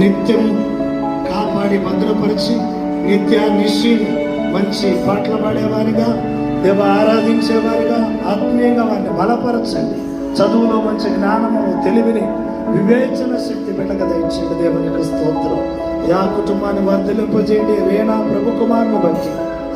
నిత్యం కాపాడి భద్రపరిచి నిత్యానిశి మంచి పాటలు పాడేవారిగా, దేవ ఆరాధించేవారిగా, ఆత్మీయంగా వారిని బలపరచండి. చదువులో మంచి జ్ఞానము, తెలివిని, వివేచన శక్తి బిడ్డగా దయచేయండి. దేవునికి స్తోత్రం. యా కుటుంబాన్ని వర్ధిలింపజేయండి. రేణా ప్రభు కుమారుని బట్టి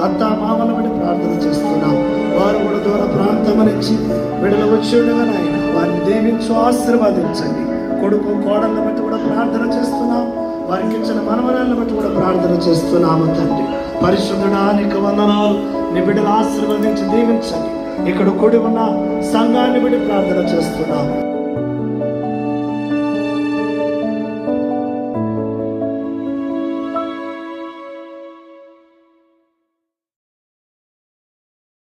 అత్త మామల బట్టి ప్రార్థన చేస్తున్నాం. వారు కూడా దూర ప్రాంతం నుంచి విడుదల వచ్చి ఉండగా నాయన వారిని దీవించు, ఆశీర్వాదించండి. కొడుకు కోడళ్ళని బట్టి కూడా ప్రార్థన చేస్తున్నాం. వారికి ఇచ్చిన మనవరాలను బట్టి కూడా ప్రార్థన చేస్తున్నాము తండ్రి. పరిశుద్ధుడానికి వందనాలు. నీ బిడ్డలు ఆశీర్వదించి దీవించండి. ఇక్కడ కూడి ఉన్న సంఘాన్ని బట్టి ప్రార్థన చేస్తున్నాము.